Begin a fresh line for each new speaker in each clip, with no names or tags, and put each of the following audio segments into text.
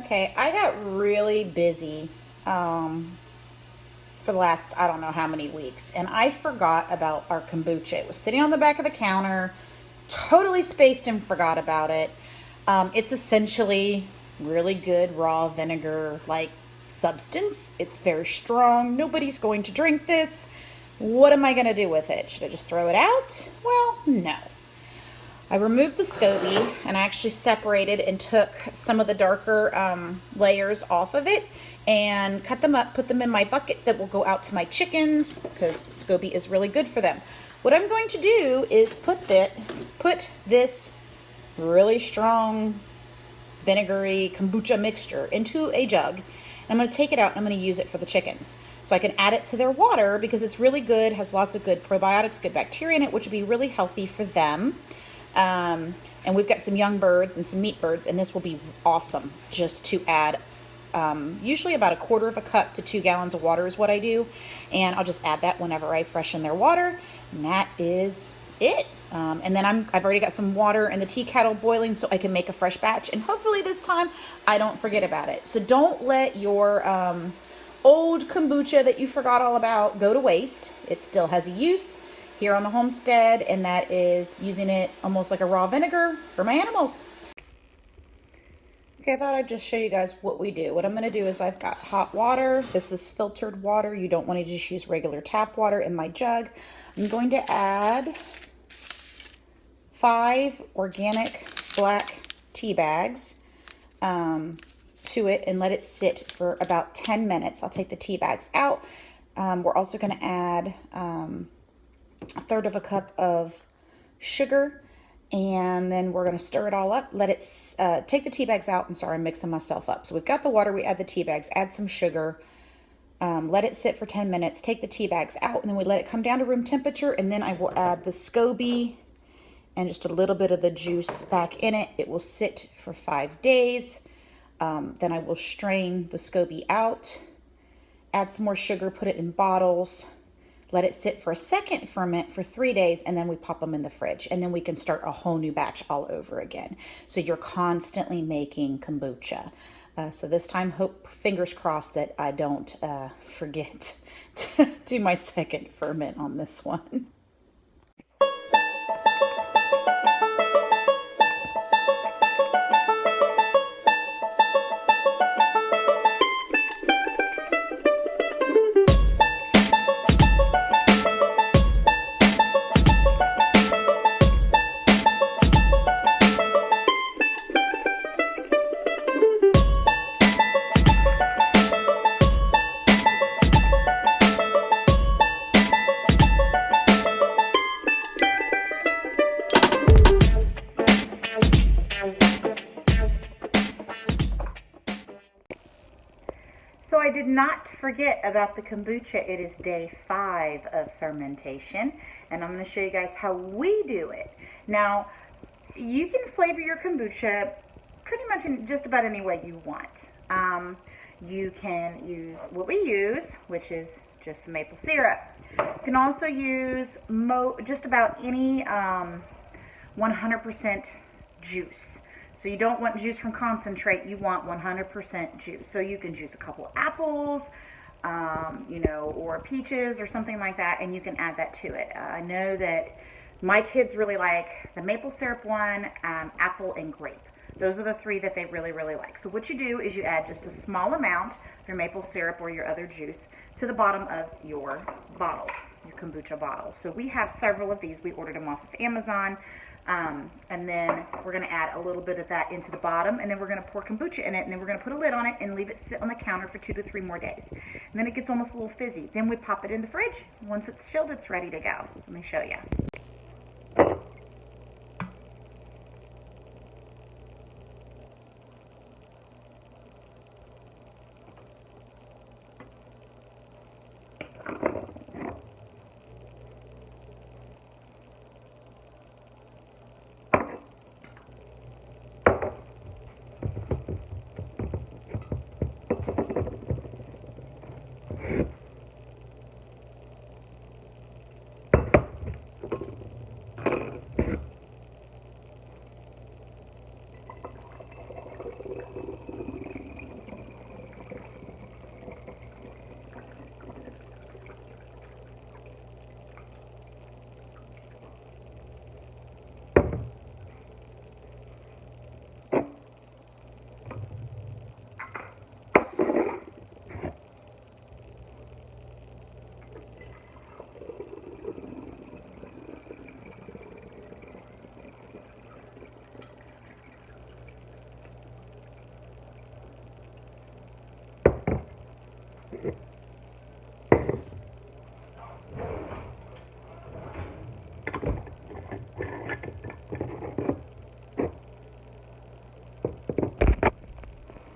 Okay, I got really busy for the last, I don't know how many weeks, and I forgot about our kombucha. It was sitting on the back of the counter, totally spaced and forgot about it. It's essentially really good raw vinegar like substance. It's very strong. Nobody's going to drink this. What am I going to do with it? Should I just throw it out? Well, no. I removed the SCOBY and I actually separated and took some of the darker layers off of it and cut them up, put them in my bucket that will go out to my chickens because SCOBY is really good for them. What I'm going to do is put this really strong vinegary kombucha mixture into a jug. And I'm going to take it out and I'm going to use it for the chickens. So I can add it to their water because it's really good, has lots of good probiotics, good bacteria in it, which would be really healthy for them. And we've got some young birds and some meat birds, and this will be awesome just to add. Usually about 1/4 cup to 2 gallons of water is what I do, and I'll just add that whenever I freshen their water, and that is it. And then I've already got some water in the tea kettle boiling so I can make a fresh batch, and hopefully this time I don't forget about it. So don't let your old kombucha that you forgot all about go to waste. It still has a use here on the homestead, and that is using it almost like a raw vinegar for my animals. Okay, I thought I'd just show you guys what we do. What I'm going to do is I've got hot water. This is filtered water. You don't want to just use regular tap water in my jug. I'm going to add 5 organic black tea bags to it and let it sit for about 10 minutes. I'll take the tea bags out. We're also going to add 1/3 cup of sugar, and then we're going to stir it all up. Let it take the tea bags out. I'm sorry, I'm mixing myself up. So we've got the water, we add the tea bags, add some sugar, let it sit for 10 minutes, take the tea bags out, and then we let it come down to room temperature, and then I will add the SCOBY and just a little bit of the juice back in it. It will sit for 5 days. Then I will strain the SCOBY out, add some more sugar, put it in bottles, let it sit for a second ferment for 3 days, and then we pop them in the fridge, and then we can start a whole new batch all over again. So you're constantly making kombucha. So this time, fingers crossed that I don't forget to do my second ferment on this one. So I did not forget about the kombucha. It is day 5 of fermentation, and I'm going to show you guys how we do it. Now, you can flavor your kombucha pretty much in just about any way you want. You can use what we use, which is just maple syrup. You can also use just about any 100% juice. So you don't want juice from concentrate, you want 100% juice. So you can juice a couple apples, or peaches or something like that, and you can add that to it. I know that my kids really like the maple syrup one, apple, and grape. Those are the 3 that they really, really like. So what you do is you add just a small amount of your maple syrup or your other juice to the bottom of your bottle, your kombucha bottle. So we have several of these. We ordered them off of Amazon. And then we're going to add a little bit of that into the bottom, and then we're going to pour kombucha in it, and then we're going to put a lid on it and leave it sit on the counter for 2 to 3 more days. And then it gets almost a little fizzy. Then we pop it in the fridge. Once it's chilled, it's ready to go. So let me show you.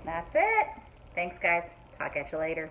That's it. Thanks, guys. Talk at you later.